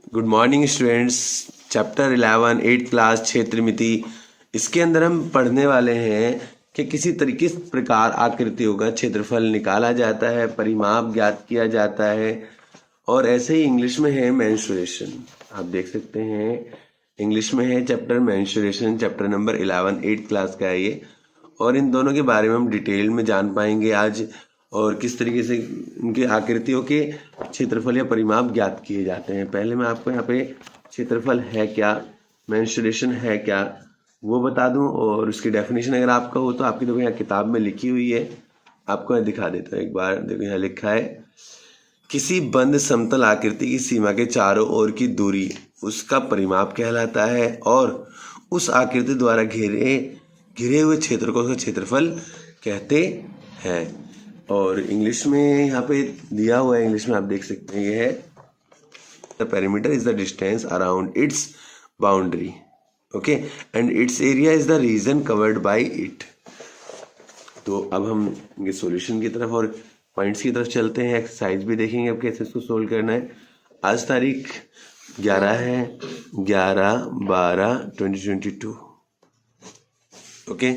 Good morning students. Chapter 11 8th class क्षेत्र मिति। इसके अंदर हम पढ़ने वाले हैं कि किसी तरीके किस प्रकार आकृतियों का क्षेत्रफल निकाला जाता है, परिमाप ज्ञात किया जाता है। और ऐसे ही इंग्लिश में है मेंस्ट्रुएशन। आप देख सकते हैं इंग्लिश में है chapter menstruation, chapter number 11 8th class का है ये। और इन दोनों के बारे में हम डिटेल में जान पाएंगे आज, और किस तरीके से इनकी आकृतियों के क्षेत्रफल या परिमाप ज्ञात किए जाते हैं। पहले मैं आपको यहाँ पे क्षेत्रफल है क्या, मेंस्ट्रुएशन है क्या, वो बता दूं, और उसकी डेफिनेशन अगर आपका हो तो आपकी देखो यहाँ किताब में लिखी हुई है, आपको यहाँ दिखा देता हूँ एक बार। देखो यहाँ लिखा है, किसी बंद समतल आकृति की सीमा के चारों ओर की दूरी उसका परिमाप कहलाता है, और उस आकृति द्वारा घिरे हुए क्षेत्र को उसका क्षेत्रफल कहते हैं। और इंग्लिश में यहाँ पे दिया हुआ है, इंग्लिश में आप देख सकते हैं, ये है the perimeter is the distance around its boundary, okay, and its area is the region covered by it. तो अब हम इनके सॉल्यूशन की तरफ और पॉइंट्स की तरफ चलते हैं। एक्सरसाइज भी देखेंगे अब कैसे इसको सोल्व करना है। आज तारीख 11 है, 11/12/2022, ओके।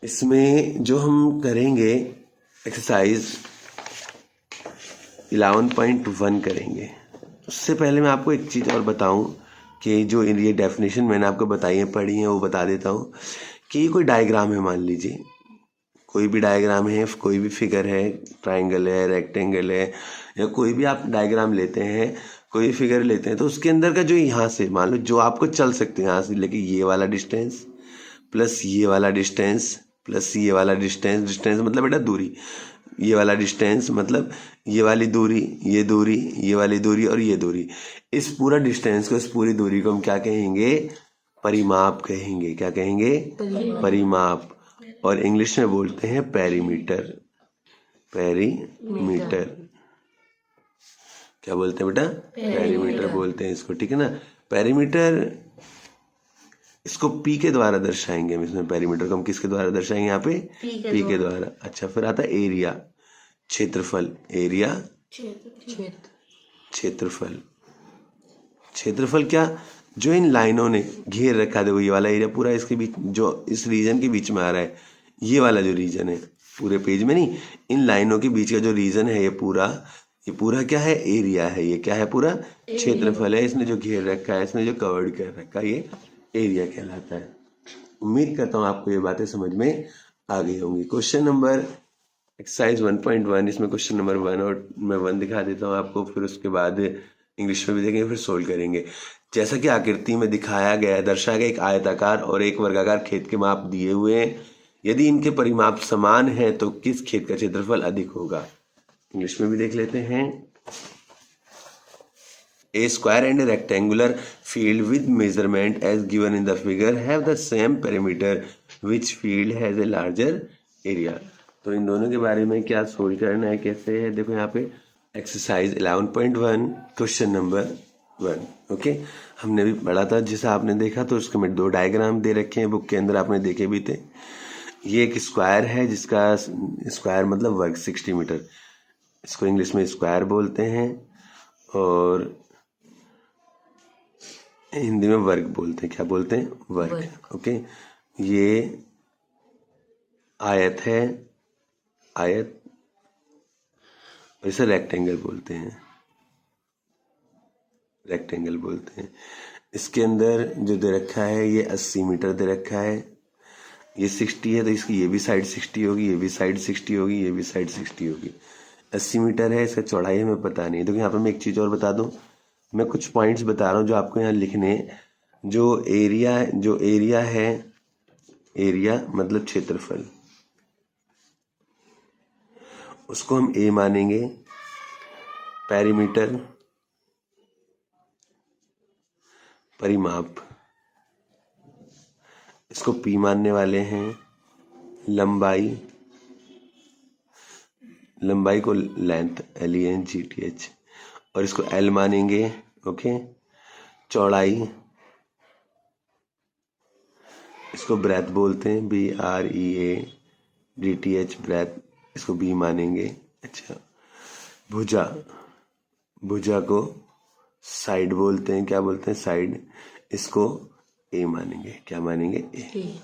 इसमें जो हम करेंगे एक्सरसाइज 11.1 करेंगे। उससे पहले मैं आपको एक चीज़ और बताऊं कि जो ये डेफिनेशन मैंने आपको बताई है, पढ़ी है, वो बता देता हूं कि ये कोई डायग्राम है। मान लीजिए कोई भी डायग्राम है, कोई भी फिगर है, ट्राइंगल है, रेक्टेंगल है, या कोई भी आप डायग्राम लेते हैं, कोई फिगर लेते हैं, तो उसके अंदर का जो यहाँ से मान लो जो आपको चल सकते हैं यहाँ से लेके ये वाला डिस्टेंस प्लस ये वाला डिस्टेंस प्लस ये वाला डिस्टेंस, डिस्टेंस मतलब बेटा दूरी, ये वाला डिस्टेंस मतलब ये वाली दूरी, ये दूरी, ये वाली दूरी और ये दूरी, इस पूरा डिस्टेंस को, इस पूरी दूरी को हम क्या कहेंगे? परिमाप कहेंगे। क्या कहेंगे? परिमाप। और इंग्लिश में बोलते हैं पेरीमीटर। पेरीमीटर क्या बोलते हैं बेटा? पेरीमीटर बोलते हैं इसको, ठीक है ना। पेरीमीटर इसको पी के द्वारा दर्शाएंगे हम। इसमें पेरीमीटर को हम किसके द्वारा दर्शाएंगे? यहाँ पे पी के द्वारा। अच्छा, फिर आता है एरिया, क्षेत्रफल। एरिया क्षेत्रफल। क्षेत्रफल क्या? जो इन लाइनों ने घेर रखा है, देखो ये वाला एरिया पूरा इसके बीच, जो इस रीजन के बीच में आ रहा है, ये वाला जो रीजन है, पूरे पेज में नहीं, इन लाइनों के बीच का जो रीजन है, ये पूरा क्या है? एरिया है। ये क्या है? पूरा क्षेत्रफल है। इसने जो घेर रखा है, इसने जो कवर्ड कर रखा है, ये एरिया कहलाता है। उम्मीद करता हूँ आपको ये बातें समझ में आ गई होंगी। क्वेश्चन नंबर एक्सरसाइज 1.1, इसमें क्वेश्चन नंबर 1 और मैं 1 दिखा देता हूँ आपको, फिर उसके बाद इंग्लिश में भी देखेंगे, फिर सोल्व करेंगे। जैसा कि आकृति में दिखाया गया, दर्शाया गया, एक आयताकार और एक वर्गाकार खेत के माप दिए हुए हैं। यदि इनके परिमाप समान है तो किस खेत का क्षेत्रफल अधिक होगा? इंग्लिश में भी देख लेते हैं। A square and a rectangular field with measurement as given in the figure have the same perimeter. Which field has a larger area? तो इन दोनों के बारे में क्या सोल्व करना है, कैसे है, देखो यहाँ पे एक्सरसाइज 11.1 क्वेश्चन नंबर 1, ओके। हमने भी पढ़ा था, जैसा आपने देखा, तो उसके में 2 डायग्राम दे रखे हैं बुक के अंदर, आपने देखे भी थे। ये एक स्क्वायर है, जिसका स्क्वायर मतलब वर्ग 60 मीटर, इसको इंग्लिश में स्क्वायर बोलते हैं, और हिंदी में वर्ग बोलते हैं। क्या बोलते हैं? वर्ग, ओके। ये आयत है, आयत, इसे रेक्टेंगल बोलते हैं, रेक्टेंगल बोलते हैं। इसके अंदर जो दे रखा है, ये 80 मीटर दे रखा है, ये 60 है, तो इसकी ये भी साइड 60 होगी, ये भी साइड 60 होगी, ये भी साइड 60 होगी। 80 मीटर है, इसका चौड़ाई हमें पता नहीं है। तो यहाँ पर मैं एक चीज़ और बता दूं, मैं कुछ पॉइंट्स बता रहा हूँ जो आपको यहाँ लिखने। जो एरिया है, एरिया मतलब क्षेत्रफल, उसको हम ए मानेंगे। पेरीमीटर परिमाप, इसको पी मानने वाले हैं। लंबाई को लेंथ, LENGTH, और इसको एल मानेंगे, ओके। चौड़ाई, इसको ब्रेथ बोलते हैं, BREADTH, ब्रेथ, इसको B मानेंगे। अच्छा, भुजा को साइड बोलते हैं, क्या बोलते हैं, साइड, इसको ए मानेंगे, क्या मानेंगे, ए।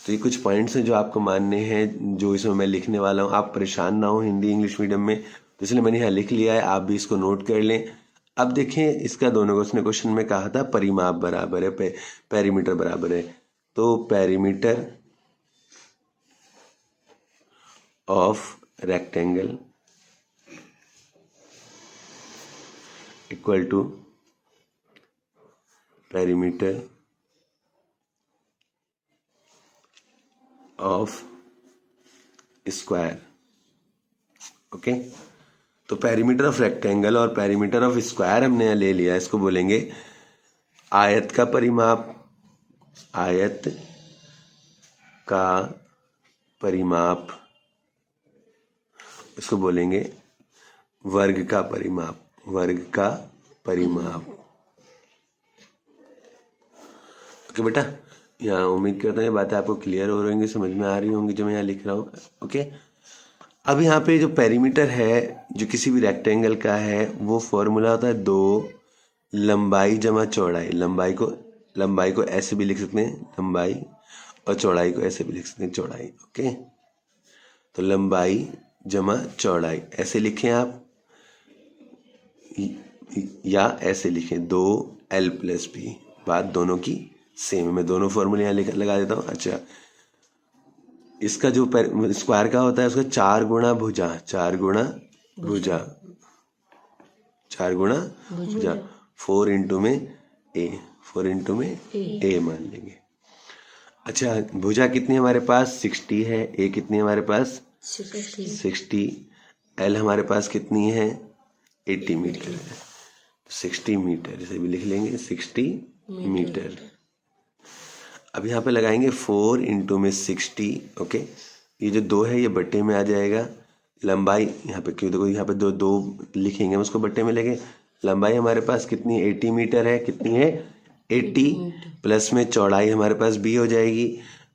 तो ये कुछ पॉइंट्स हैं जो आपको मानने हैं, जो इसमें मैं लिखने वाला हूँ। आप परेशान ना हो हिंदी इंग्लिश मीडियम में, तो इसलिए मैंने यहाँ लिख लिया है, आप भी इसको नोट कर लें। अब देखें, इसका दोनों को उसने क्वेश्चन में कहा था परिमाप बराबर है, पेरीमीटर बराबर है। तो perimeter of rectangle equal to perimeter of square. Okay, तो पेरीमीटर ऑफ रेक्टेंगल और पेरीमीटर ऑफ स्क्वायर हमने यहाँ ले लिया, इसको बोलेंगे आयत का परिमाप, आयत का परिमाप, इसको बोलेंगे वर्ग का परिमाप, वर्ग का परिमाप। ओके बेटा, यहाँ उम्मीद करता हूँ ये बातें आपको क्लियर हो रही होंगी, समझ में आ रही होंगी जो मैं यहाँ लिख रहा हूँ। ओके, अब यहाँ पे जो पेरीमीटर है जो किसी भी रेक्टेंगल का है, वो फॉर्मूला होता है 2 लंबाई जमा चौड़ाई। लंबाई को ऐसे भी लिख सकते हैं, लंबाई, और चौड़ाई को ऐसे भी लिख सकते हैं, चौड़ाई। ओके, तो लंबाई जमा चौड़ाई ऐसे लिखें आप, या ऐसे लिखें 2L + B। बात दोनों की सेम है, मैं दोनों फॉर्मूले यहाँ लगा देता हूँ। अच्छा, इसका जो स्क्वायर का होता है उसका 4 गुणा भुजा, 4 गुणा भुजा, 4 गुणा भुजा, 4 इंटू में ए, 4 इंटू में ए मान लेंगे। अच्छा, भुजा कितनी हमारे पास 60 है, ए कितनी हमारे पास 60, एल हमारे पास कितनी है 80 मीटर है, 60 मीटर, इसे भी लिख लेंगे 60 मीटर। अब यहाँ पे लगाएंगे 4 इंटू में 60। ओके, ये जो 2 है ये बट्टे में आ जाएगा। लंबाई यहाँ पे क्यों, देखो यहाँ पे 2 लिखेंगे, हम उसको बट्टे में लेंगे। लंबाई हमारे पास कितनी 80 मीटर है, कितनी है 80, प्लस में चौड़ाई हमारे पास b हो जाएगी।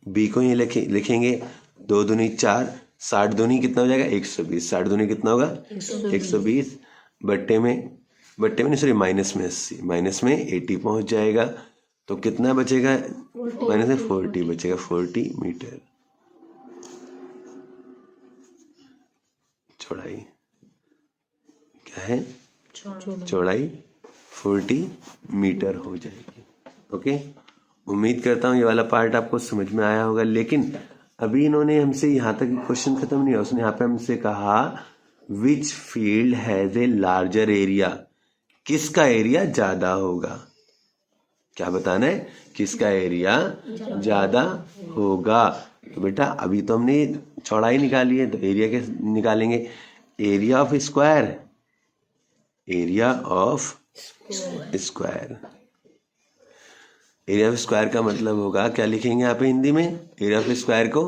b को ये लिखेंगे 2 दूनी 4, 60 दूनी कितना हो जाएगा 120, 60 दूनी कितना होगा 120, बट्टे में नहीं सॉरी माइनस में 80, माइनस में 80 पहुंच जाएगा। तो कितना बचेगा, माइनस में 40 बचेगा, 40 मीटर। चौड़ाई क्या है, चौड़ाई 40 मीटर हो जाएगी। ओके, उम्मीद करता हूँ ये वाला पार्ट आपको समझ में आया होगा। लेकिन अभी इन्होंने हमसे यहाँ तक क्वेश्चन खत्म नहीं हुआ, उसने यहाँ पे हमसे कहा which field has a larger area, किसका एरिया ज्यादा होगा। क्या बताना है, किसका एरिया ज्यादा होगा। तो बेटा अभी तो हमने चौड़ाई निकाली है, तो एरिया कैसे निकालेंगे, area of square, area of square. Area of square का मतलब होगा, क्या लिखेंगे यहाँ पे हिंदी में, एरिया ऑफ स्क्वायर को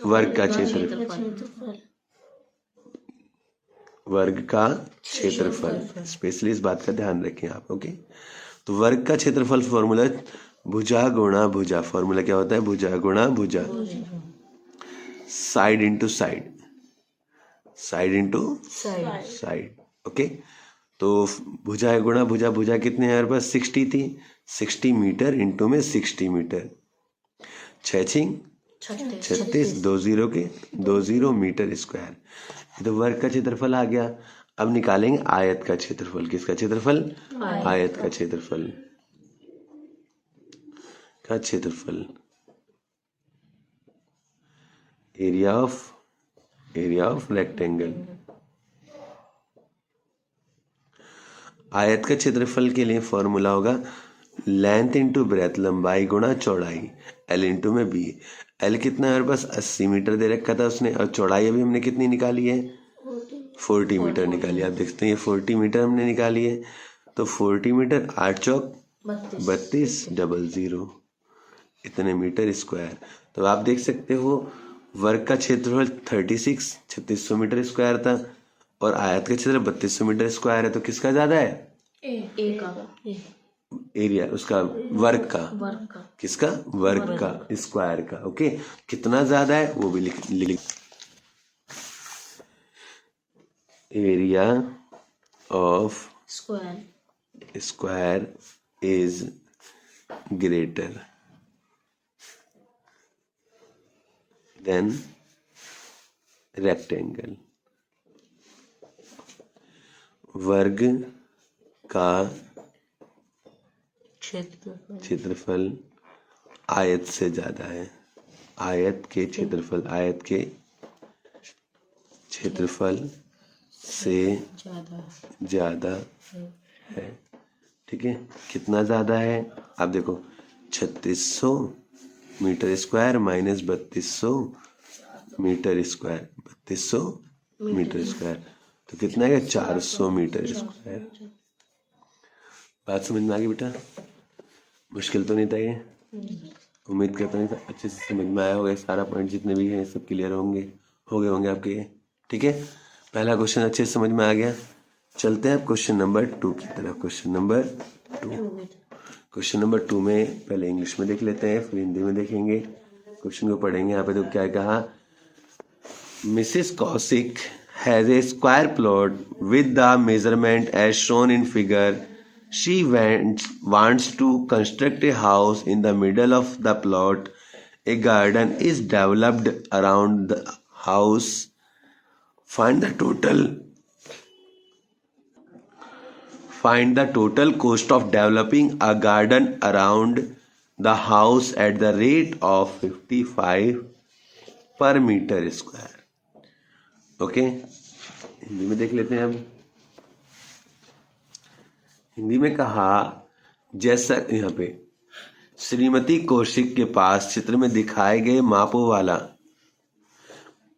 वर्ग का क्षेत्रफल, वर्ग का क्षेत्रफल। स्पेशली इस बात का ध्यान रखें आप। ओके, तो वर्ग का क्षेत्रफल फॉर्मूला भुजा गुणा भुजा, फॉर्मूला क्या होता है, भुजा गुणा भुजा, side into side, side into side. Okay, तो भुजा गुणा भुजा, भुजा कितने हमारे पास 60 थी, 60 मीटर इंटू में 60 मीटर, 6×6 36, 20 मीटर स्क्वायर। ये तो वर्ग का क्षेत्रफल आ गया। अब निकालेंगे आयत का क्षेत्रफल, किसका क्षेत्रफल, आयत का क्षेत्रफल, का क्षेत्रफल, एरिया ऑफ रेक्टेंगल। आयत का क्षेत्रफल के लिए फॉर्मूला होगा लेंथ इंटू ब्रेथ, लंबाई गुणा चौड़ाई, एल इंटू में बी। एल कितना है हमारे पास 80 मीटर दे रखा था उसने, और चौड़ाई अभी हमने कितनी निकाली है 40 मीटर निकाली। आप देखते हैं ये 40 मीटर हमने निकाली है। तो 40 मीटर 8 चौक 32, 00, इतने मीटर स्क्वायर। तो आप देख सकते हो वर्ग का क्षेत्रफल 3600 मीटर स्क्वायर था, और आयत का क्षेत्र 3200 मीटर स्क्वायर है। तो किसका ज्यादा है, ए का, एरिया उसका, वर्ग का, किसका, वर्ग का, स्क्वायर का। ओके, कितना ज्यादा है वो भी लिख area of square is greater than rectangle. वर्ग का क्षेत्रफल आयत से ज्यादा है। आयत के क्षेत्रफल से ज्यादा है। ठीक है, कितना ज्यादा है आप देखो, 3600 metre square minus 3200 metre square, 3200 metre square, तो कितना है 400 मीटर स्क्वायर। बात समझ में आ गई बेटा? मुश्किल तो नहीं था ये? उम्मीद करता नहीं था अच्छे से समझ में आया होगा। सारा पॉइंट जितने भी हैं सब क्लियर होंगे आपके। ठीक है, पहला क्वेश्चन अच्छे से समझ में आ गया। चलते हैं अब क्वेश्चन नंबर 2 की तरफ। क्वेश्चन नंबर 2 में पहले इंग्लिश में देख लेते हैं, फिर हिंदी में देखेंगे। क्वेश्चन को पढ़ेंगे। यहाँ पे तो क्या कहा, Mrs Kaushik has a square plot with the measurement as shown in figure. She wants to construct a house in the middle of the plot. A garden is developed around the house. Find the total cost of developing a garden around the house at the rate of 55 per meter square. Okay, Hindi में देख लेते हैं अब। हिंदी में कहा, जैसा यहाँ पे श्रीमती कौशिक के पास चित्र में दिखाए गए मापों वाला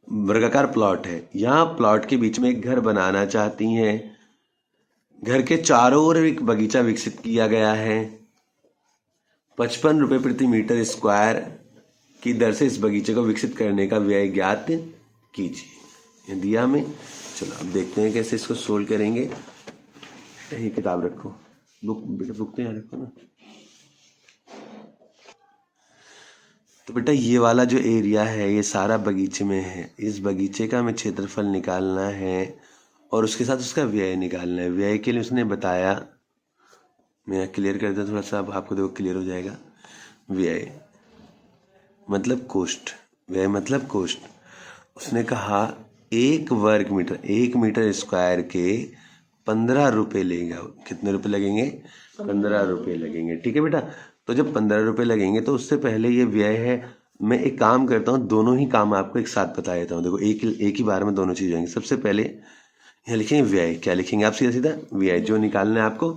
वर्गाकार प्लॉट है। यहाँ प्लॉट के बीच में एक घर बनाना चाहती हैं। घर के चारों ओर एक बगीचा विकसित किया गया है। 55 रुपए प्रति मीटर स्क्वायर की दर से इस बगीचे को विकसित करने का व्यय ज्ञात कीजिए। दिया में, चलो अब देखते हैं कैसे इसको सोल्व करेंगे। यही किताब रखो, बुक तो यहाँ रखो ना। तो बेटा ये वाला जो एरिया है ये सारा बगीचे में है। इस बगीचे का हमें क्षेत्रफल निकालना है और उसके साथ उसका व्यय निकालना है। व्यय के लिए उसने बताया, मैं क्लियर कर देता थोड़ा सा, अब आपको देखो क्लियर हो जाएगा। व्यय मतलब कोष्ठ, व्यय मतलब कोष्ठ। उसने कहा 1 वर्ग मीटर, 1 मीटर स्क्वायर के 15 रुपए लेगा। कितने रुपए लगेंगे? 15 रुपए लगेंगे। ठीक है बेटा, तो जब 15 रुपए लगेंगे तो उससे पहले ये व्यय है। मैं एक काम करता हूँ, दोनों ही काम आपको एक साथ बता देता हूँ। देखो एक ही बार में दोनों चीज आएंगी। सबसे पहले यहाँ लिखेंगे व्यय। क्या लिखेंगे आप? सीधा सीधा व्यय, जो निकालना है आपको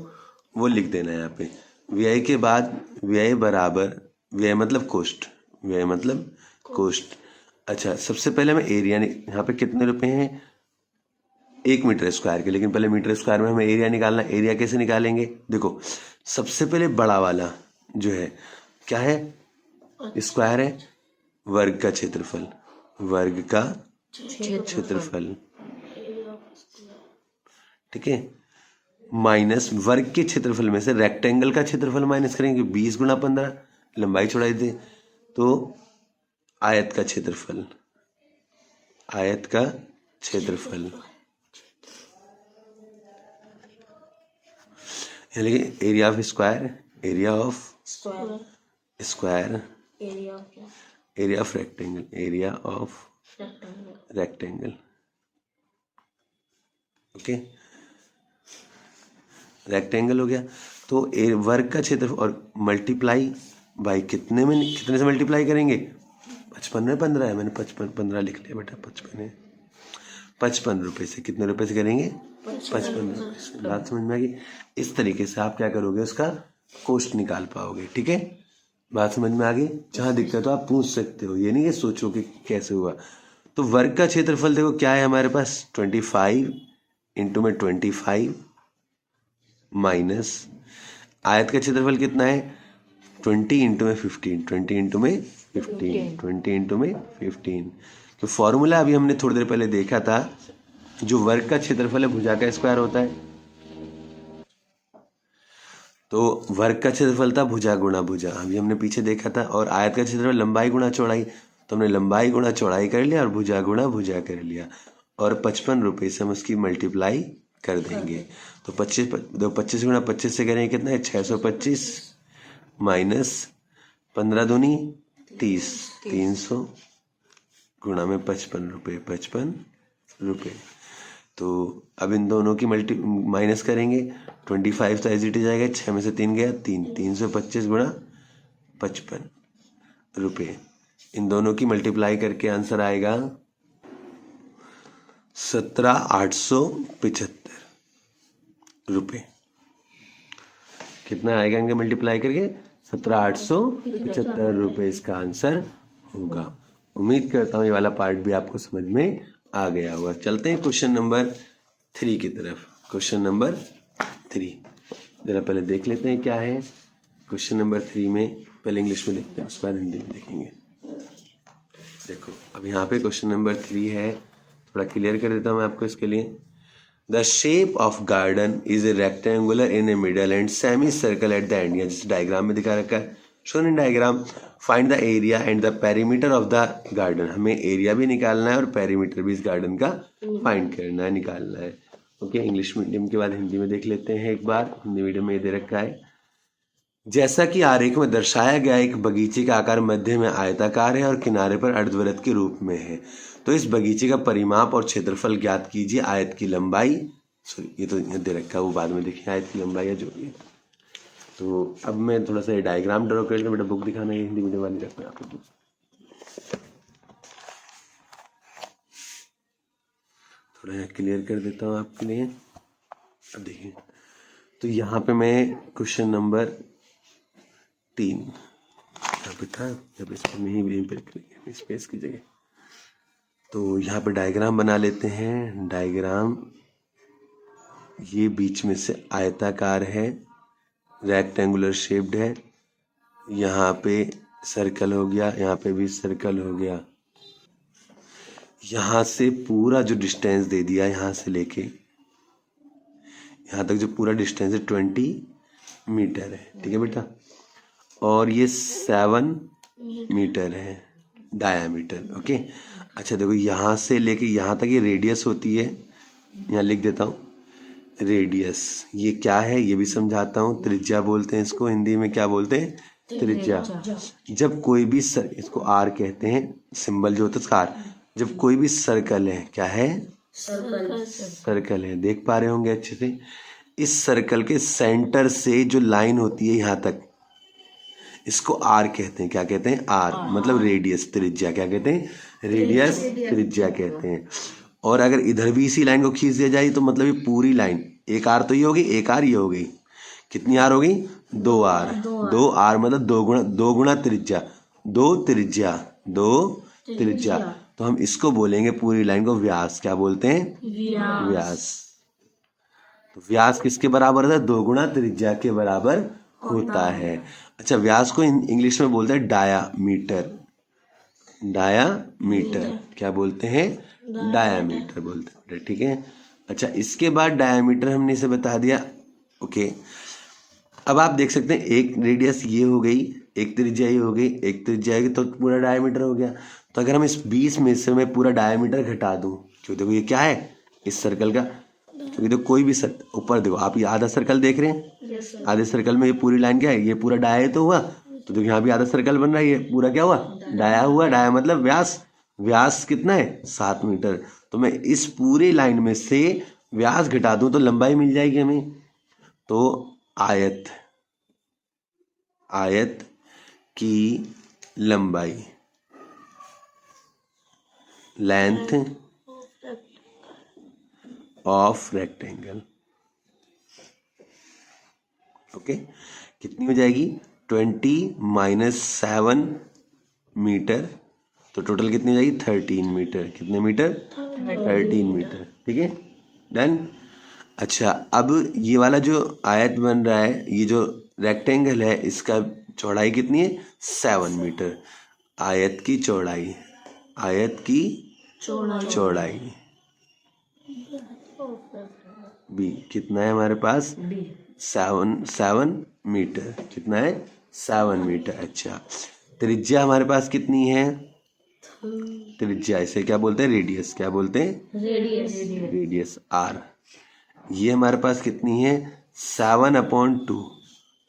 वो लिख देना है यहाँ पे। व्यय के बाद व्यय बराबर, व्यय मतलब कोष्ठ, व्यय मतलब कोष्ठ। अच्छा, सबसे पहले मैं एरिया, यहाँ पे कितने रुपए हैं? 1 मीटर स्क्वायर के, लेकिन पहले मीटर स्क्वायर में हमें एरिया निकालना। एरिया कैसे निकालेंगे? देखो सबसे पहले बड़ा वाला जो है क्या है? स्क्वायर है, वर्ग का क्षेत्रफल, वर्ग का क्षेत्रफल। ठीक है, माइनस वर्ग के क्षेत्रफल में से रेक्टेंगल का क्षेत्रफल माइनस करेंगे। 20 गुणा 15 लंबाई चौड़ाई दे, तो आयत का क्षेत्रफल, आयत का क्षेत्रफल। Area of square, area of square, area of rectangle, area of rectangle. Okay, rectangle हो गया। तो वर्ग का क्षेत्र और मल्टीप्लाई बाई कितने से मल्टीप्लाई करेंगे? 55 में 15 है, मैंने 15 लिख लिया बेटा। 55 रुपए से, कितने रुपए से करेंगे? 55 रुपए से। बात समझ में आ गई? इस तरीके से आप क्या करोगे, उसका कोष्ठ निकाल पाओगे। ठीक है, बात समझ में आ गई? जहां दिक्कत हो आप पूछ सकते हो, ये नहीं है सोचो कि कैसे हुआ। तो वर्ग का क्षेत्रफल देखो क्या है हमारे पास, 25 इंटू में 25 माइनस आयत का क्षेत्रफल कितना है? 20 इंटू में 15, 20 इंटू में 15, 20 इंटू में 15। तो फॉर्मूला अभी हमने थोड़ी देर पहले देखा था, जो वर्ग का क्षेत्रफल है भुजा का स्क्वायर होता है। तो वर्ग का क्षेत्रफल था भुजा गुणा भुजा, अभी हमने पीछे देखा था। और आयत का क्षेत्रफल लंबाई गुणा चौड़ाई, तो हमने लंबाई गुणा चौड़ाई कर लिया और भुजा गुणा भुजा कर लिया। और 55 रुपए से हम उसकी मल्टीप्लाई कर देंगे। तो 25 गुणा 25 से करेंगे कितना है 625 माइनस 15 दूनी 30, 300 गुणा में 55 रुपये, 55 रुपये। तो अब इन दोनों की माइनस करेंगे, 25 तो एज इट इज आएगा, 6 में से 3 गया 3, 325 गुणा 55 रुपये। इन दोनों की मल्टीप्लाई करके आंसर आएगा 17,875 रुपये। कितना आएगा इनके मल्टीप्लाई करके 17,875 रुपये इसका आंसर होगा। उम्मीद करता हूँ ये वाला पार्ट भी आपको समझ में आ गया होगा। चलते हैं क्वेश्चन नंबर 3 की तरफ। क्वेश्चन नंबर 3 जरा पहले देख लेते हैं क्या है। क्वेश्चन नंबर 3 में पहले इंग्लिश में देखते हैं, उसके बाद हिंदी में देखेंगे। देखो अब यहाँ पे क्वेश्चन नंबर 3 है, थोड़ा क्लियर कर देता हूँ मैं आपको इसके लिए। The shape of garden is a rectangular in A middle and semi circle at the end. या जिस डायग्राम में दिखा रखा है, shown in diagram, find the area and the perimeter of the garden. हमें एरिया भी निकालना है और पेरीमीटर भी इस गार्डन का फाइंड करना है, निकालना है। ओके, इंग्लिश मीडियम के बाद हिंदी में देख लेते हैं एक बार। हिंदी मीडियम में ये दे रखा है, जैसा कि आरेख में दर्शाया गया एक बगीचे का आकार मध्य में आयताकार है और किनारे पर अर्धवृत्त के रूप में है। तो इस बगीचे का परिमाप और क्षेत्रफल ज्ञात कीजिए। आयत की लंबाई, सॉरी ये तो दे रखा है, वो बाद में देखिए आयत की लंबाई है जो भी। तो अब मैं थोड़ा सा डायग्राम ड्रॉ कर, बेटा बुक दिखाना है हिंदी मीडियम वाली रखना आपको बुक। थोड़ा यहाँ क्लियर कर देता हूँ आपके लिए। अब देखिए, तो यहाँ पे मैं क्वेश्चन नंबर 3 यहाँ पे था, जब इसको नहीं करेंगे स्पेस की जगह। तो यहाँ पे डायग्राम बना लेते हैं। डायग्राम ये बीच में से आयताकार है, रेक्टेंगुलर शेप्ड है। यहाँ पे सर्कल हो गया, यहाँ पे भी सर्कल हो गया। यहाँ से पूरा जो डिस्टेंस दे दिया, यहाँ से लेके यहाँ तक जो पूरा डिस्टेंस है 20 मीटर है। ठीक है बेटा, और ये 7 मीटर है डायामीटर। ओके, अच्छा देखो यहाँ से लेके यहाँ तक ये रेडियस होती है, यहाँ लिख देता हूँ रेडियस। ये क्या है ये भी समझाता हूँ, त्रिज्या बोलते हैं इसको, हिंदी में क्या बोलते हैं, त्रिज्या। जब कोई भी इसको आर कहते हैं, सिंबल जो होता है इसका आर। जब कोई भी सर्कल है, क्या है, सर्कल है, देख पा रहे होंगे अच्छे से। इस सर्कल के सेंटर से जो लाइन होती है यहाँ तक, इसको आर कहते हैं। क्या कहते हैं, आर मतलब रेडियस, त्रिज्या। क्या कहते हैं, रेडियस, त्रिज्या कहते हैं। और अगर इधर भी इसी लाइन को खींच दिया जाए तो मतलब ये पूरी लाइन, एक आर तो ये हो गई, एक आर ये हो गई, कितनी आर हो गई, 2 आर। 2 आर मतलब 2 गुणा त्रिज्या, 2 त्रिज्या, 2 त्रिज्या। तो हम इसको बोलेंगे पूरी लाइन को व्यास। क्या बोलते हैं, व्यास। तो व्यास किसके बराबर होता है, 2 गुणा त्रिज्या के बराबर होता है। अच्छा, व्यास को इंग्लिश में बोलते हैं डायामीटर। डायामीटर क्या बोलते हैं, डायामीटर बोलते हैं। ठीक है, अच्छा इसके बाद डायामीटर हमने इसे बता दिया। ओके, अब आप देख सकते हैं एक रेडियस ये हो गई, एक त्रिज्या ये हो गई, एक त्रिज्या है तो पूरा डायामीटर हो गया। तो अगर हम इस 20 में से मैं पूरा डायामीटर घटा दूं, क्योंकि देखो ये क्या है, इस सर्कल का, क्योंकि देखो कोई भी ऊपर देखो आप, ये आधा सर्कल देख रहे हैं, आधे सर्कल में ये पूरी लाइन क्या है, ये पूरा डाया तो हुआ। तो देखो यहाँ भी आधा सर्कल बन रहा है, ये पूरा क्या हुआ, डाया हुआ। डाया मतलब व्यास। व्यास कितना है, 7 मीटर। तो मैं इस पूरी लाइन में से व्यास घटा दूं तो लंबाई मिल जाएगी हमें। तो आयत, आयत की लंबाई, लेंथ ऑफ रेक्टेंगल। ओके, कितनी हो जाएगी, 20 माइनस 7 मीटर, तो टोटल कितनी हो जाएगी, 13 मीटर। कितने मीटर, 13 मीटर। ठीक है, डन। अच्छा, अब ये वाला जो आयत बन रहा है, ये जो रेक्टेंगल है, इसका चौड़ाई कितनी है, 7 मीटर। आयत की चौड़ाई, आयत की चौड़ाई बी कितना है हमारे पास, 7 मीटर। कितना है, 7 मीटर। अच्छा, त्रिज्या हमारे पास कितनी है, त्रिज्या इसे क्या बोलते हैं, रेडियस। क्या बोलते हैं, रेडियस, आर। ये हमारे पास कितनी है 7/2।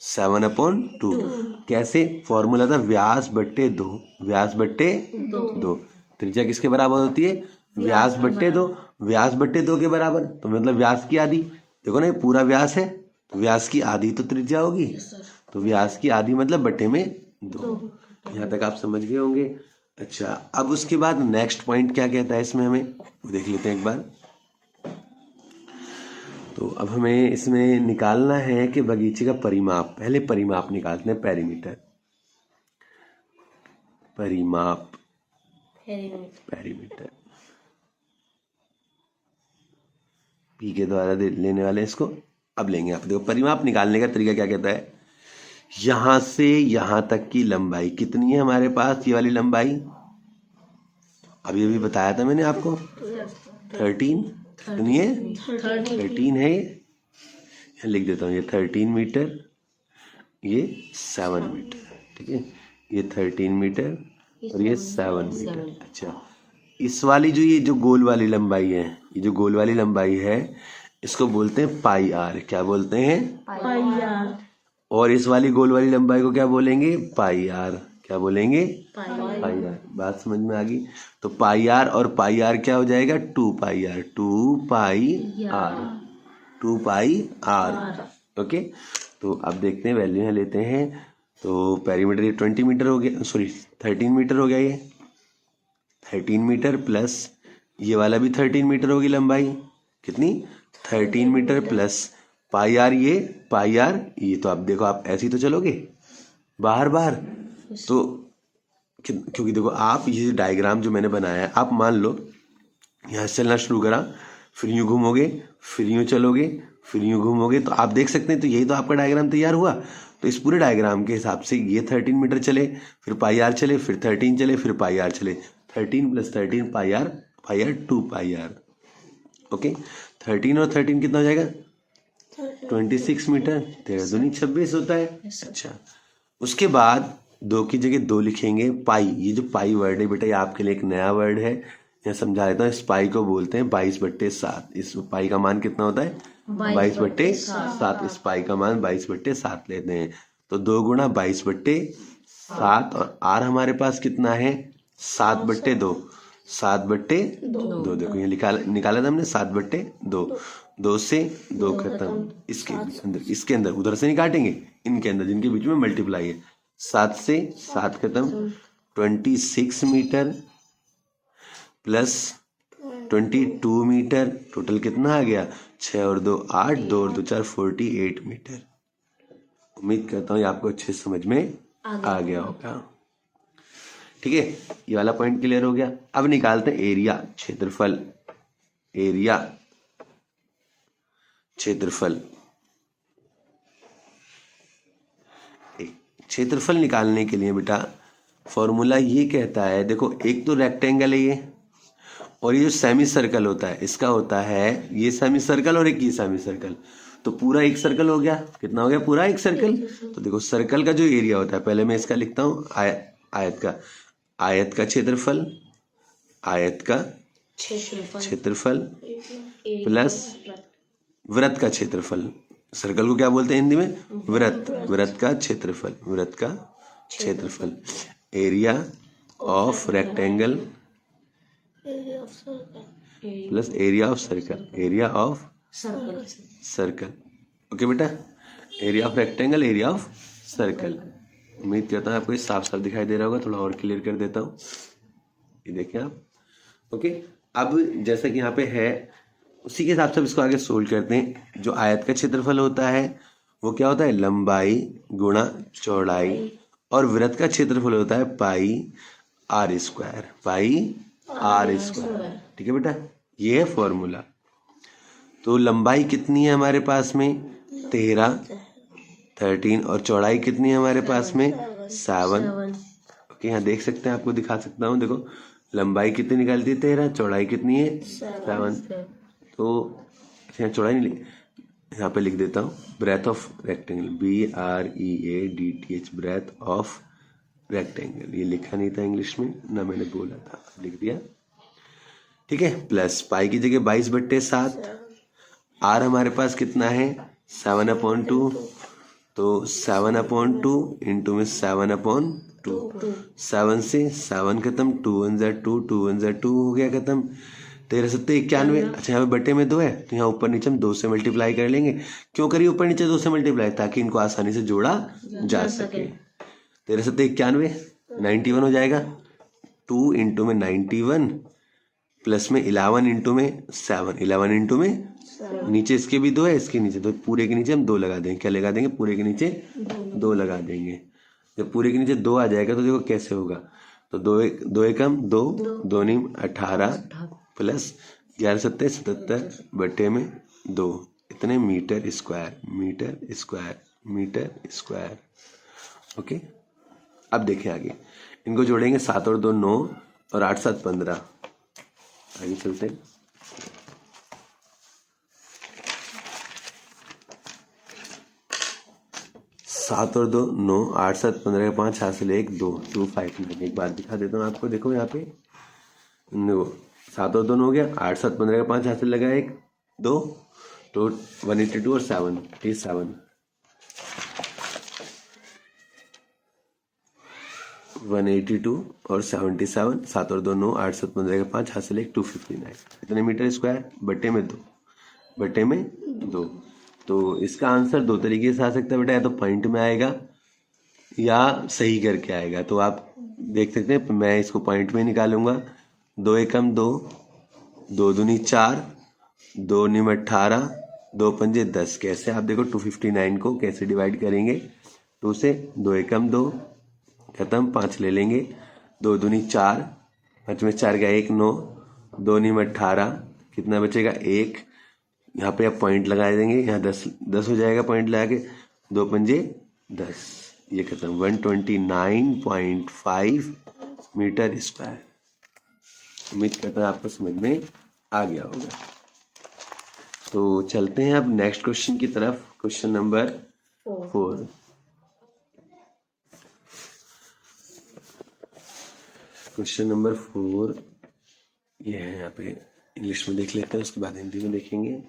7/2 कैसे? फॉर्मूला था व्यास बट्टे 2, व्यास बट्टे 2। त्रिज्या किसके बराबर होती है? व्यास बट्टे 2। व्यास बट्टे 2 के बराबर तो मतलब व्यास की आधी। देखो ना ये पूरा व्यास है तो व्यास की आधी तो त्रिज्या होगी, तो व्यास की आधी मतलब बट्टे में 2। यहाँ तक आप समझ गए होंगे। अच्छा, अब उसके बाद नेक्स्ट पॉइंट क्या कहता है इसमें, हमें वो देख लेते हैं एक बार। तो अब हमें इसमें निकालना है कि बगीचे का परिमाप। पहले परिमाप निकालते हैं, पेरीमीटर, परिमाप, पेरीमीटर पी के द्वारा लेने वाले इसको। अब लेंगे, आप देखो परिमाप निकालने का तरीका क्या कहता है। यहां से यहां तक की लंबाई कितनी है हमारे पास? ये वाली लंबाई अभी अभी बताया था मैंने आपको, 13। कितनी है? 13 है। ये लिख देता हूँ, ये 13 मीटर, ये 7 मीटर। ठीक है, ये 13 मीटर और ये 7 मीटर। अच्छा, इस वाली ये जो गोल वाली लंबाई है, ये जो गोल वाली लंबाई है इसको बोलते हैं पाई आर। क्या बोलते हैं? पाई आर। और इस वाली गोल वाली लंबाई को क्या बोलेंगे? पाई आर। क्या बोलेंगे? पाई आर। बात समझ में आ गई? तो पाई आर और पाई आर क्या हो जाएगा? 2 pi r, 2 pi r, 2 pi r. Okay, तो अब देखते हैं, वैल्यू यहाँ लेते हैं। तो पेरीमीटर ये 20 मीटर हो गया, सॉरी 13 मीटर हो गया। ये 13 मीटर प्लस ये वाला भी 13 मीटर होगी लंबाई। कितनी? 13 मीटर प्लस पाई आर, ये पाई आर ये। तो आप देखो, आप ऐसे ही तो चलोगे बाहर बाहर, तो क्योंकि देखो आप ये डायग्राम जो मैंने बनाया है, आप मान लो यहाँ से चलना शुरू करा, फिर यूँ घूमोगे, फिर यूँ चलोगे, फिर यूँ घूमोगे, तो आप देख सकते हैं। तो यही तो आपका डायग्राम तैयार हुआ। तो इस पूरे डायग्राम के हिसाब से ये 13 मीटर चले, फिर पाई आर चले, फिर 13 चले, फिर पाई आर चले। 13 + 13 पाई आर, 2 पाई आर। ओके, 13 और 13 कितना हो जाएगा? 26 मीटर। 13 दूनी 26 होता है। अच्छा, उसके बाद 2 की जगह 2 लिखेंगे। पाई, ये जो पाई वर्ड है बेटा, ये आपके लिए एक नया वर्ड है, यहाँ समझा देता हूँ। इस पाई को बोलते हैं 22/7। इस पाई का मान कितना होता है? 22/7। इस पाई का मान 22/7 लेते हैं। तो 2 × 22/7 और आर हमारे पास कितना है? 7/2। 7/2। देखो ये निकाला था हमने, 7/2। 2 से 2 खत्म। इसके अंदर, इसके अंदर, उधर से नहीं काटेंगे, इनके अंदर जिनके बीच में मल्टीप्लाई है। 7 से 7 खत्म। 26 मीटर प्लस 22 मीटर, टोटल कितना आ गया? 6 और 2 8, 2 और 2 4, 48 मीटर। उम्मीद करता हूँ ये आपको अच्छे समझ में आ गया होगा। ठीक है, ये वाला पॉइंट क्लियर हो गया। अब निकालते हैं एरिया, क्षेत्रफल। एरिया, क्षेत्रफल। क्षेत्रफल निकालने के लिए बेटा फॉर्मूला ये कहता है, देखो एक तो रेक्टेंगल है ये, और ये जो सेमी सर्कल होता है इसका होता है ये सेमी सर्कल, और एक ये सेमी सर्कल। तो पूरा एक सर्कल हो गया। कितना हो गया? पूरा एक सर्कल। तो देखो सर्कल का जो एरिया होता है, पहले मैं इसका लिखता हूँ आयत का, आयत का क्षेत्रफल, आयत का क्षेत्रफल प्लस वृत्त का क्षेत्रफल। सर्कल को क्या बोलते हैं हिंदी में? वृत्त। वृत्त का क्षेत्रफल, वृत्त का क्षेत्रफल। Area of rectangle plus area of circle, area of circle. Okay बेटा, area of rectangle, area of circle. उम्मीद करता हूँ आपको ये साफ साफ दिखाई दे रहा होगा। थोड़ा और क्लियर कर देता हूँ, ये देखिए आप। ओके, अब जैसा कि यहाँ पे है उसी के हिसाब से इसको आगे सोल्व करते हैं। जो आयत का क्षेत्रफल होता है वो क्या होता है? लंबाई गुणा चौड़ाई, और वृत्त का क्षेत्रफल होता है pi r square, pi r square. ठीक है बेटा, ये है फॉर्मूला। तो लंबाई कितनी है हमारे पास में? 13 और चौड़ाई कितनी है हमारे पास में? 7। ओके, यहाँ देख सकते हैं, आपको दिखा सकता हूँ। देखो लंबाई कितनी निकालती है? 13, चौड़ाई कितनी है? 7। तो यहाँ चौड़ाई नहीं, यहाँ पे लिख देता हूँ breadth of rectangle, BREADTH, breadth of rectangle. ये लिखा नहीं था इंग्लिश में ना, मैंने बोला था, लिख दिया। ठीक है, प्लस पाई की जगह 22/7, आर हमारे पास कितना है 7/2, तो 7/2 इंटू में 7/2, 7 से 7 खत्म, 2 1 ज़ा 2 हो गया खत्म, 13×7=91। अच्छा यहाँ पे बटे में 2 है तो यहाँ ऊपर नीचे हम 2 से मल्टीप्लाई कर लेंगे। क्यों करिए ऊपर नीचे 2 से मल्टीप्लाई? ताकि इनको आसानी से जोड़ा जा सके। 13×7=91, 91 हो जाएगा। 2 इंटू में 91 प्लस में 11 इंटू में 7, 11 इंटू में नीचे इसके भी 2 है, इसके नीचे, तो पूरे के नीचे हम 2 लगा देंगे। क्या लगा देंगे? पूरे के नीचे 2 लगा देंगे। जब पूरे के नीचे 2 आ जाएगा तो देखो कैसे होगा, तो 2 एकम 2, 2 नीम 18 प्लस 11×7=77 बटे में 2, इतने metre square, metre square, metre square. Okay, अब देखें आगे, इनको जोड़ेंगे। 7 और 2 9 और 8 7 15। आगे चलते हैं। सात और 2 9, 8 7 15 5 हासिल 1 2 2 5 9। एक बार दिखा देता हूँ आपको, देखो यहाँ पे 7 और 2 हो गया, 8 7 15 5 हासिल लगा 1 2, तो 182 और 7 87, 182 और 77, 7 और 2 9, 8 7 15 5 हासिल 1 259, इतने मीटर स्क्वायर बटे में 2, बटे में 2। तो इसका आंसर 2 तरीके से आ सकता है बेटा, या तो पॉइंट में आएगा या सही करके आएगा। तो आप देख सकते हैं, मैं इसको पॉइंट में निकालूंगा। 2 एकम 2, 2 दूनी 4, 2 नीम 18, 2 पंजे 10। कैसे? आप देखो 259 को कैसे डिवाइड करेंगे? 2 से 2 एकम 2 खत्म, 5 ले लेंगे, 2 दूनी 4, 5 में 4 का 1 9, 2 नीम 18, कितना बचेगा 1। यहाँ पे आप पॉइंट लगा देंगे, यहाँ 10 हो जाएगा पॉइंट लगा के, 2 पंजे 10, ये खत्म। 129.5 मीटर स्क्वायर। उम्मीद करता हूँ आपको समझ में आ गया होगा। तो चलते हैं अब नेक्स्ट क्वेश्चन की तरफ। Question number 4। क्वेश्चन नंबर 4 ये है, यहाँ पे इंग्लिश में देख लेते हैं, उसके बाद हिंदी में देखेंगे।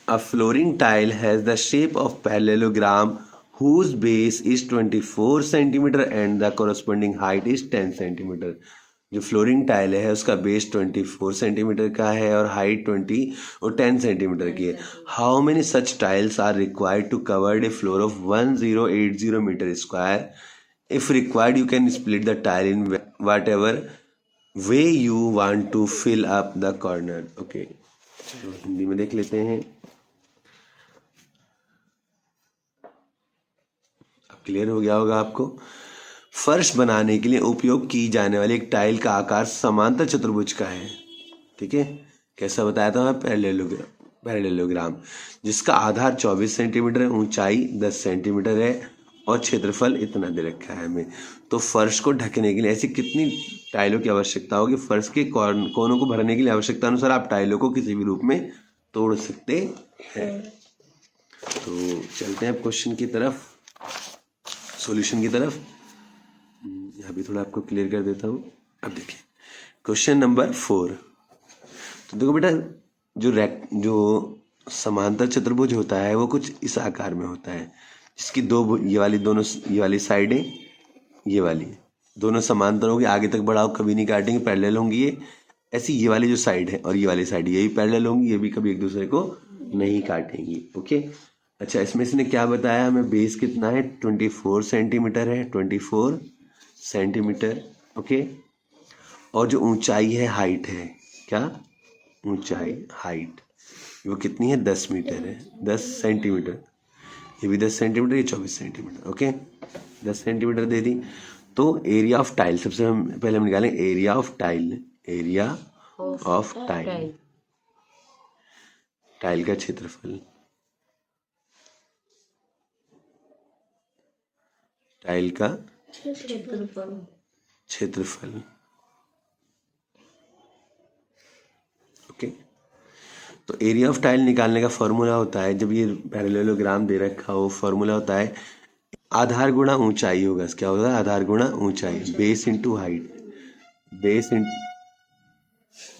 A flooring tile has the shape of parallelogram whose base is 24 centimeter and the corresponding height is 10 centimeter. जो फ्लोरिंग टाइल है उसका बेस 24 सेंटीमीटर का है और हाइट 20 और 10 सेंटीमीटर की है। How many such tiles are required to cover a floor of 1080 metre square? If required you can split the tile in whatever way you want to fill up the corner. Okay, चलो हिंदी में देख लेते हैं। Clear हो गया होगा आपको। फर्श बनाने के लिए उपयोग की जाने वाली एक टाइल का आकार समांतर चतुर्भुज का है। ठीक है, कैसा बताया था मैं? पैरेललोग्राम, जिसका आधार 24 सेंटीमीटर है, ऊंचाई 10 सेंटीमीटर है और क्षेत्रफल इतना दे रखा है हमें। तो फर्श को ढकने के लिए ऐसी कितनी टाइलों की आवश्यकता होगी? फर्श के कोनों को भरने के लिए आवश्यकता अनुसार आप टाइलों को किसी भी रूप में तोड़ सकते हैं। तो चलते हैं अब क्वेश्चन की तरफ, सॉल्यूशन की तरफ। यहाँ भी थोड़ा आपको क्लियर कर देता हूँ। अब देखिए क्वेश्चन नंबर 4। तो देखो बेटा, जो समांतर चतुर्भुज होता है वो कुछ इस आकार में होता है, जिसकी ये वाली साइडें, ये वाली दोनों समांतर होगी, आगे तक बढ़ाओ कभी नहीं काटेंगे, पैरेलल होंगी ये। ऐसी ये वाली जो साइड है और ये वाली साइड, ये भी पैरेलल होंगी, ये भी कभी एक दूसरे को नहीं काटेंगी। ओके, अच्छा इसमें इसने क्या बताया हमें? बेस कितना है? 24 सेंटीमीटर है, 24 सेंटीमीटर। ओके, और जो ऊंचाई है, हाइट है, क्या ऊंचाई, हाइट, वो कितनी है? 10 मीटर है, 10 सेंटीमीटर। ये भी 10 सेंटीमीटर, ये 24 सेंटीमीटर। ओके, 10 सेंटीमीटर दे दी। तो एरिया ऑफ टाइल सबसे पहले हम निकालें area of tile. Area of tile, tile का क्षेत्रफल, टाइल का क्षेत्रफल। ओके, तो एरिया ऑफ टाइल निकालने का फॉर्मूला होता है, जब ये पैरेललोग्राम दे रखा हो, फॉर्मूला होता है आधार गुणा ऊंचाई होगा, क्या होगा, आधार गुणा ऊंचाई, base into height,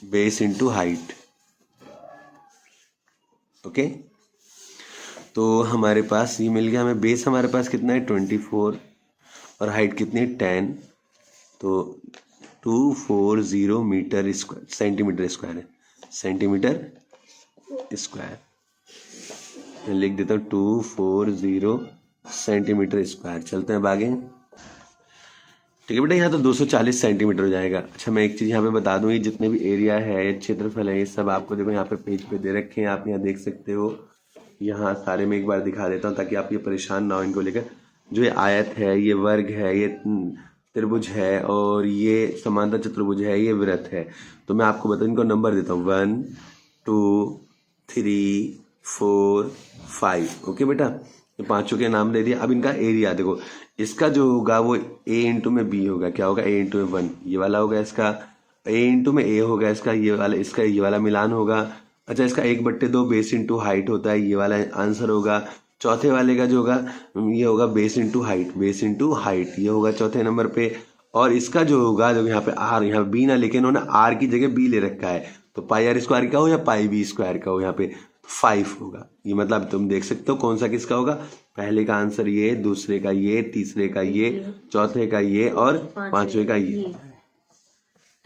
base into height. Okay, तो हमारे पास ये मिल गया हमें। बेस हमारे पास कितना है 24 और हाइट कितनी है 10, तो 240 मीटर स्क्वायर, सेंटीमीटर स्क्वायर है, सेंटीमीटर स्क्वायर। मैं लिख देता हूँ 240 सेंटीमीटर स्क्वायर। चलते हैं अब आगे। ठीक है बेटा, यहाँ तो 240 सेंटीमीटर हो जाएगा। अच्छा, मैं एक चीज़ यहाँ पे बता दूँ, ये जितने भी एरिया है, क्षेत्रफल है, ये सब आपको देखो यहाँ पे पेज पे दे रखे हैं, आप यहाँ देख सकते हो। यहाँ सारे में एक बार दिखा देता हूँ ताकि आप ये परेशान ना हो इनको लेकर। जो ये आयत है, ये वर्ग है, ये त्रिभुज है, और ये समांतर चतुर्भुज है, ये वृत्त है। तो मैं आपको बता इनको नंबर देता हूँ 1 2 3 4 5। ओके बेटा, ये पांचों के नाम दे दिया। अब इनका एरिया देखो, इसका जो होगा वो a इंटू में b होगा, क्या होगा, a इंटू में 1, ये वाला होगा इसका, a इंटू में a होगा इसका, ये वाला, इसका ये वाला मिलान होगा। अच्छा, इसका 1/2 बेस इंटू हाइट होता है, ये वाला आंसर होगा। चौथे वाले का जो होगा ये होगा base into height, base into height, ये होगा चौथे नंबर पे। और इसका जो होगा, जब यहाँ पे आर, यहाँ बी ना लेके इन्होंने आर की जगह बी ले रखा है, तो पाई आर स्क्वायर का हो या पाई बी स्क्वायर का हो, यहाँ पे 5 होगा। ये मतलब तुम देख सकते हो कौन सा किसका होगा। पहले का आंसर ये, दूसरे का ये, तीसरे का ये, चौथे का ये और पांचवे का ये।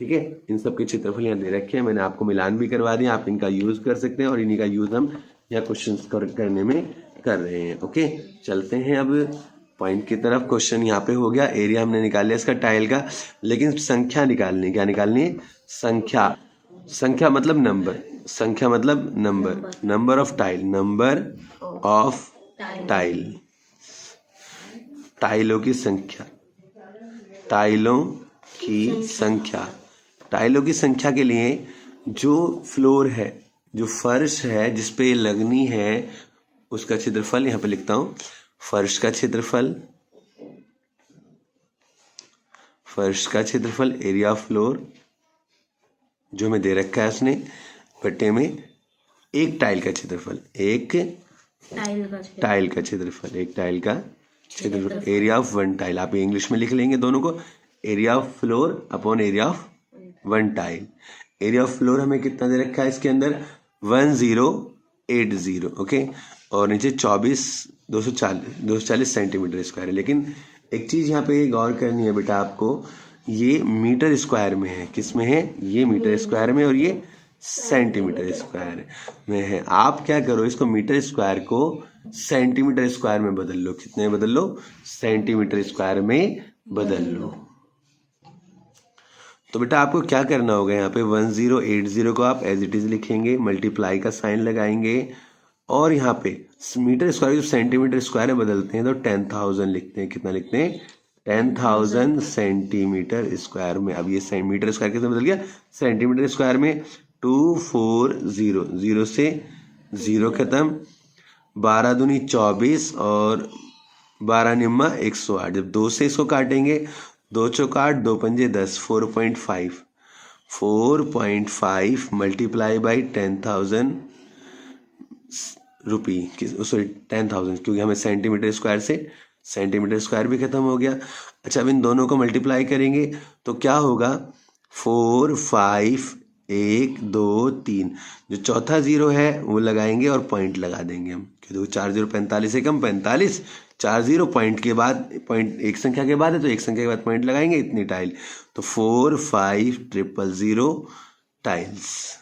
ठीक है, इन सब के क्षेत्रफल यहाँ दे रखे हैं, मैंने आपको मिलान भी करवा दिया, आप इनका यूज कर सकते हैं और इन्हीं का यूज हम यहाँ क्वेश्चन करने में कर रहे हैं। ओके, चलते हैं अब पॉइंट की तरफ। क्वेश्चन यहाँ पे हो गया, एरिया हमने निकाल लिया इसका टाइल का, लेकिन संख्या निकालनी, क्या निकालनी है, संख्या। संख्या मतलब नंबर, संख्या मतलब number, number of tile, number of tile, टाइलों की संख्या, टाइलों की संख्या। टाइलों की संख्या के लिए जो फ्लोर है, जो फर्श है जिसपे लगनी है, उसका क्षेत्रफल यहाँ पे लिखता हूं, फर्श का क्षेत्रफल, फर्श का क्षेत्रफल, एरिया ऑफ फ्लोर जो हमें दे रखा है उसने बट्टे में, एक टाइल का क्षेत्रफल, एक टाइल का क्षेत्रफल, एक टाइल का क्षेत्रफल, एरिया ऑफ 1 टाइल। आप इंग्लिश में लिख लेंगे दोनों को, area of floor upon area of 1 tile. Area of floor हमें कितना दे रखा है इसके अंदर, 1080। ओके, और नीचे 240 सेंटीमीटर स्क्वायर है। लेकिन एक चीज यहाँ पे गौर करनी है बेटा आपको, ये मीटर स्क्वायर में है, किस में है, ये मीटर स्क्वायर में, और ये सेंटीमीटर स्क्वायर में है। आप क्या करो, इसको मीटर स्क्वायर को सेंटीमीटर स्क्वायर में बदल लो। कितने में बदल लो, सेंटीमीटर स्क्वायर में बदल लो। तो बेटा आपको क्या करना होगा, यहाँ पे 1080 को आप एज इट इज लिखेंगे, मल्टीप्लाई का साइन लगाएंगे, और यहाँ पे मीटर स्क्वायर जो सेंटीमीटर स्क्वायर में बदलते हैं तो 10,000 लिखते हैं। कितना लिखते हैं, 10,000 सेंटीमीटर स्क्वायर में। अब ये मीटर स्क्वायर कितने बदल गया, सेंटीमीटर स्क्वायर में। 240, 0 से 0 खत्म, 12 दूनी 24 और 12 निम्मा 108। जब 2 से इसको काटेंगे, 2 चौक 8, 2 पंजे 10, 4.5 मल्टीप्लाई बाई 10,000 रुपी, सॉरी 10,000, क्योंकि हमें सेंटीमीटर स्क्वायर से सेंटीमीटर स्क्वायर भी खत्म हो गया। अच्छा, अब इन दोनों को मल्टीप्लाई करेंगे तो क्या होगा, 4 5 1 2 3, जो चौथा 0 है वो लगाएंगे और पॉइंट लगा देंगे हम, क्योंकि 4 0 45 से कम 45, 4 0 पॉइंट के बाद, पॉइंट एक संख्या के बाद है तो एक संख्या के बाद पॉइंट लगाएंगे, इतनी टाइल। तो 4 5 000 टाइल्स,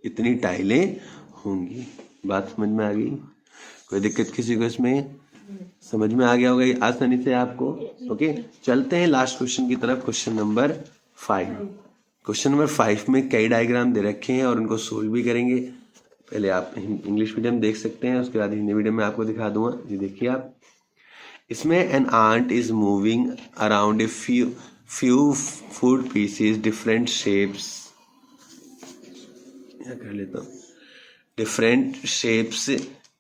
इतनी टाइलें होंगी। बात समझ में आ गई, कोई दिक्कत किसी को इसमें, समझ में आ गया होगा आसानी से आपको। ओके, चलते हैं लास्ट क्वेश्चन की तरफ, क्वेश्चन नंबर 5। क्वेश्चन नंबर 5 में कई डायग्राम दे रखे हैं और उनको सोल्व भी करेंगे। पहले आप इंग्लिश मीडियम देख सकते हैं, उसके बाद हिंदी मीडियम में आपको दिखा दूंगा। ये देखिए आप, इसमें an ant is moving around a few food pieces different shapes, कर लेता हूँ, different shapes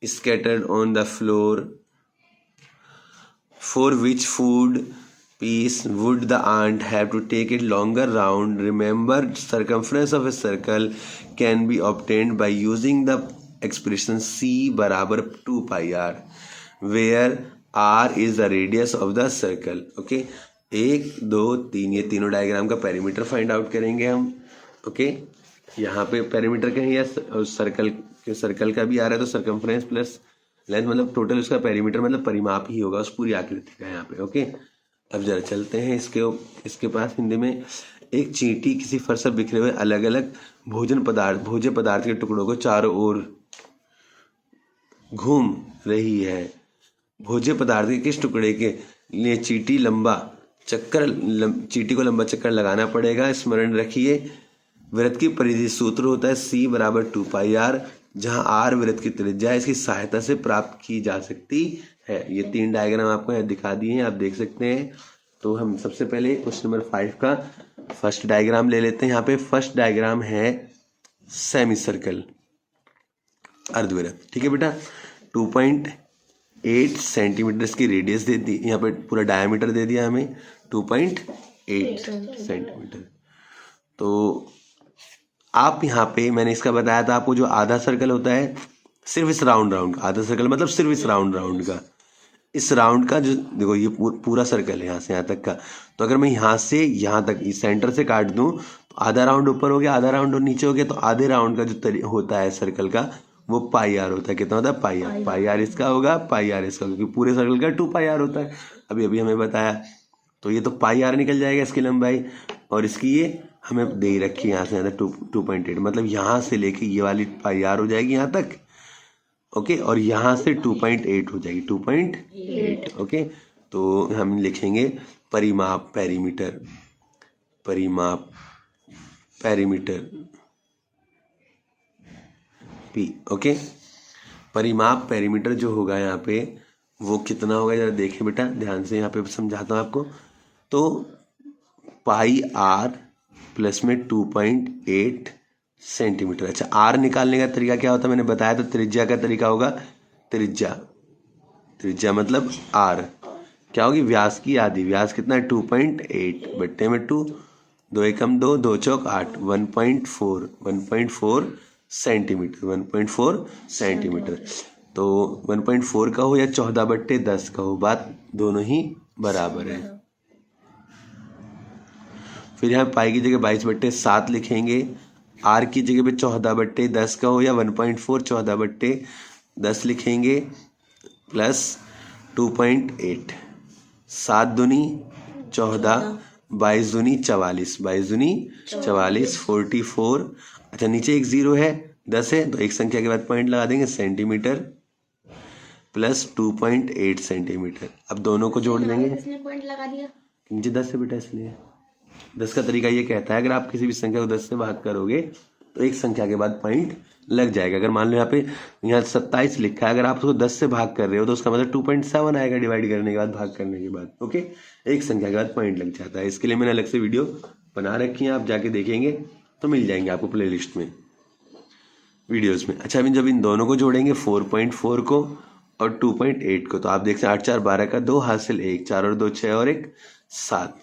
scattered on the floor. For which food piece would the ant have to take it longer round? Remember, circumference of a circle can be obtained by using the expression c बराबर 2 pi r. Where r is the radius of the circle. Okay, 1 2 3 ये तीनों diagram का perimeter find out करेंगे हम। Okay, यहाँ पे perimeter कहीं या सर्कल का भी आ रहा है तो सर्कमफ्रेंस प्लस लेंथ मतलब टोटल उसका पेरीमीटर मतलब परिमाप ही होगा उस पूरी आकृति का यहाँ पे। ओके, अब जरा चलते हैं इसके पास। हिंदी में एक चींटी किसी फर्श पर बिखरे हुए अलग अलग भोज्य पदार्थ के टुकड़ों को चारों ओर घूम रही है। भोज्य पदार्थ के किस टुकड़े के लिए चींटी को लंबा चक्कर लगाना पड़ेगा? स्मरण रखिए वृत्त की परिधि सूत्र होता है C बराबर 2πr, जहां r वृत्त की त्रिज्या इसकी सहायता से प्राप्त की जा सकती है। ये 3 डायग्राम आपको यहाँ दिखा दिए हैं, आप देख सकते हैं। तो हम सबसे पहले क्वेश्चन नंबर 5 का फर्स्ट डायग्राम ले लेते हैं। यहाँ पे फर्स्ट डायग्राम है सेमी सर्कल, अर्धवृत्त। ठीक है बेटा, 2.8 सेंटीमीटर की रेडियस दे दी, यहाँ पे पूरा डायमीटर दे दिया हमें 2.8 सेंटीमीटर। तो आप यहाँ पे मैंने इसका बताया था आपको, जो आधा सर्कल होता है सिर्फ इस राउंड का, आधा सर्कल मतलब सिर्फ इस राउंड का, इस राउंड का जो देखो ये पूरा सर्कल है यहाँ से यहाँ तक का। तो अगर मैं यहाँ से यहाँ तक इस सेंटर से काट दूं तो आधा राउंड ऊपर हो गया, आधा राउंड नीचे हो गया। तो आधे राउंड का जो होता है सर्कल का वो πr होता है। कितना होता है? πr इसका होगा, πr इसका, क्योंकि पूरे सर्कल का 2πr होता है, अभी हमें बताया। तो ये तो πr निकल जाएगा इसकी लंबाई, और इसकी ये हमें दे रखी है यहाँ से यहाँ तक 2.8, मतलब यहाँ से लेके ये वाली πr हो जाएगी यहाँ तक। ओके, और यहाँ से 2.8 हो जाएगी, 2.8। ओके, तो हम लिखेंगे परिमाप पेरीमीटर P। ओके, परिमाप पेरीमीटर जो होगा यहाँ पे वो कितना होगा जरा देखें बेटा ध्यान से, यहाँ पे समझाता हूँ आपको। तो πr प्लस में 2.8 सेंटीमीटर। अच्छा, r निकालने का तरीका क्या होता है मैंने बताया, तो त्रिज्या का तरीका होगा, त्रिज्या मतलब r क्या होगी? व्यास की आधी। व्यास कितना है? 2.8 बट्टे में 2, 2 एकम 2, 2 चौक 8, 1.4 सेंटीमीटर, 1.4 सेंटीमीटर। तो 1.4 का हो या 14/10 का हो, बात दोनों ही बराबर है। फिर यहाँ पाई की जगह 22/7 लिखेंगे, आर की जगह पे 14/10 का हो या 1.4 14/10 लिखेंगे, प्लस 2.8, 7 दूनी 14, 22 दूनी 44, 44। अच्छा, नीचे एक 0 है, 10 है, तो एक संख्या के बाद पॉइंट लगा देंगे, सेंटीमीटर प्लस 2.8 सेंटीमीटर। अब दोनों को जोड़ देंगे, पॉइंट लगा दिया नीचे 10 है बेटा, इसलिए 10 का तरीका ये कहता है अगर आप किसी भी संख्या को 10 से भाग करोगे तो एक संख्या के बाद पॉइंट लग जाएगा। अगर मान लो यहाँ 27 लिखा है, अगर आप उसको 10 से भाग कर रहे हो तो उसका मतलब 2.7 आएगा डिवाइड करने के बाद, भाग करने के बाद। ओके, एक संख्या के बाद पॉइंट लग जाता है। इसके लिए मैंने अलग से वीडियो बना रखी है, आप जाके देखेंगे तो मिल जाएंगे आपको प्ले लिस्ट में, वीडियोज में। अच्छा, अभी जब इन दोनों को जोड़ेंगे 4.4 को और 2.8 को, तो आप देख सकते हैं 8 4 12 का 2 हासिल 1, 4 और 2 6 और 1 7,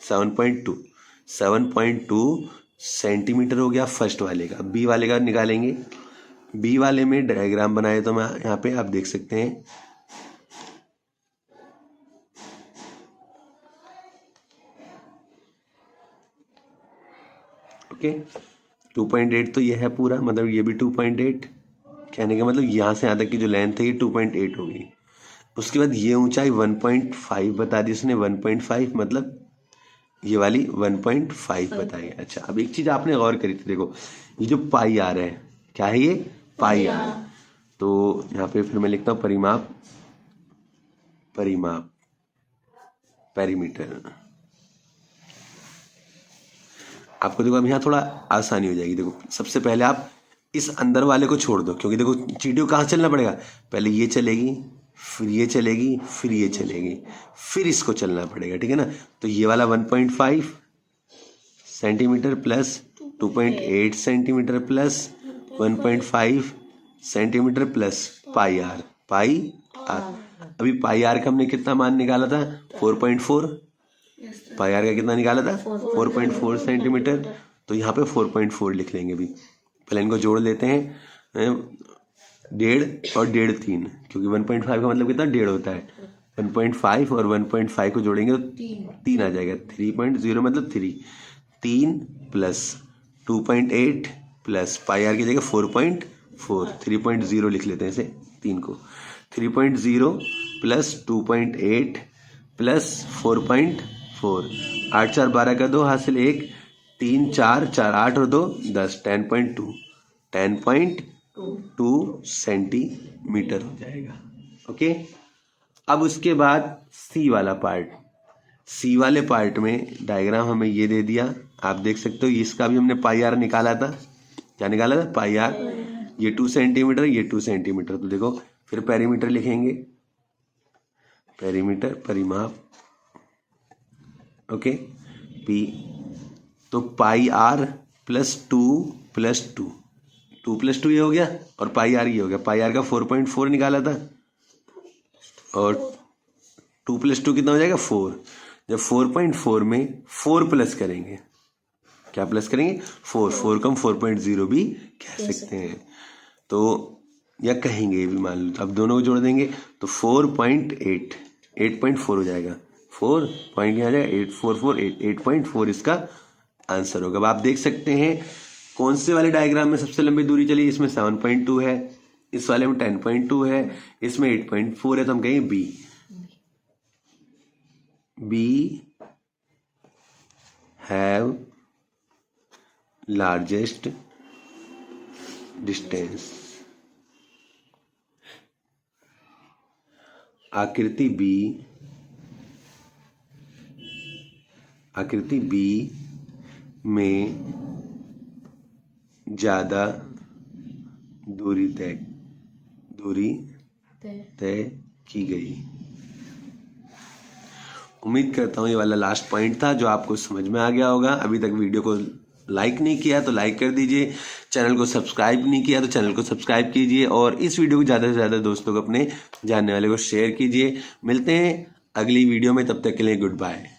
7.2 सेंटीमीटर हो गया फर्स्ट वाले का। बी वाले का निकालेंगे, बी वाले में डायग्राम बनाए तो मैं यहाँ पे आप देख सकते हैं, ओके 2.8 तो ये है पूरा, मतलब ये भी 2.8, कहने का मतलब यहाँ से यहाँ तक की जो लेंथ है ये 2.8 होगी। उसके बाद ये ऊंचाई 1.5 बता दी उसने, 1.5 मतलब ये वाली 1.5 बताई। अच्छा, अब एक चीज आपने गौर करी थी, देखो ये जो पाई आर है, क्या है ये? पाई आर। तो यहाँ पे फिर मैं लिखता हूँ परिमाप पेरीमीटर। आपको देखो अब यहाँ थोड़ा आसानी हो जाएगी। देखो सबसे पहले आप इस अंदर वाले को छोड़ दो, क्योंकि देखो चींटी को कहाँ चलना पड़ेगा, पहले ये चलेगी, फिर ये चलेगी, फिर ये चलेगी, फिर इसको चलना पड़ेगा, ठीक है ना। तो ये वाला 1.5 centimetre plus 2.8 centimetre plus 1.5 centimetre plus pi r. अभी पाई आर का हमने कितना मान निकाला था? 4.4। पाई आर का कितना निकाला था? 4.4 सेंटीमीटर। तो यहाँ पे 4.4 लिख लेंगे। भी पहले इनको जोड़ लेते हैं, 1.5 और 1.5 3, क्योंकि 1.5 का मतलब कितना 1.5 होता है। 1.5 और 1.5 को जोड़ेंगे तो 3 आ जाएगा। 3.0 मतलब 3। 3 प्लस 2.8 प्लस पाई आर की जगह 4.4, 3.0 लिख लेते हैं इसे 3 को। 3.0 प्लस 2.8 प्लस 4.4, 8 4 12 का 2 हासिल 1, 3 4 4 8 और 2 10, 10.2 सेंटीमीटर हो जाएगा। ओके, अब उसके बाद सी वाला पार्ट। सी वाले पार्ट में डायग्राम हमें ये दे दिया, आप देख सकते हो। इसका भी हमने पाई आर निकाला था। क्या निकाला था? पाई आर। ये 2 सेंटीमीटर, ये 2 सेंटीमीटर। तो देखो फिर पेरीमीटर लिखेंगे, पेरीमीटर परिमाप। ओके, पी तो पाई आर प्लस 2 प्लस 2, 2 प्लस 2 ये हो गया, और पाई आर ये हो गया। पाई आर का 4.4 निकाला था, और 2 प्लस 2 कितना हो जाएगा? 4। जब 4.4 में 4 प्लस करेंगे, क्या प्लस करेंगे? 4। 4 कम 4.0 भी कह सकते हैं, तो या कहेंगे भी मान लो। अब दोनों को जोड़ देंगे तो 4.8, 8.4 हो जाएगा। 4 पॉइंट यहाँ जाएगा, 8448, 8.4 इसका आंसर होगा। अब आप देख सकते हैं कौन से वाले डायग्राम में सबसे लंबी दूरी चली। इसमें 7.2 है, इस वाले में 10.2 है, इसमें 8.4 है, तो हम कहेंगे B. B have largest distance. आकृति बी में ज्यादा दूरी तय की गई। उम्मीद करता हूँ ये वाला लास्ट पॉइंट था जो आपको समझ में आ गया होगा। अभी तक वीडियो को लाइक नहीं किया तो लाइक कर दीजिए, चैनल को सब्सक्राइब नहीं किया तो चैनल को सब्सक्राइब कीजिए, और इस वीडियो को ज़्यादा से ज़्यादा दोस्तों को, अपने जानने वाले को शेयर कीजिए। मिलते हैं अगली वीडियो में, तब तक के लिए गुड बाय।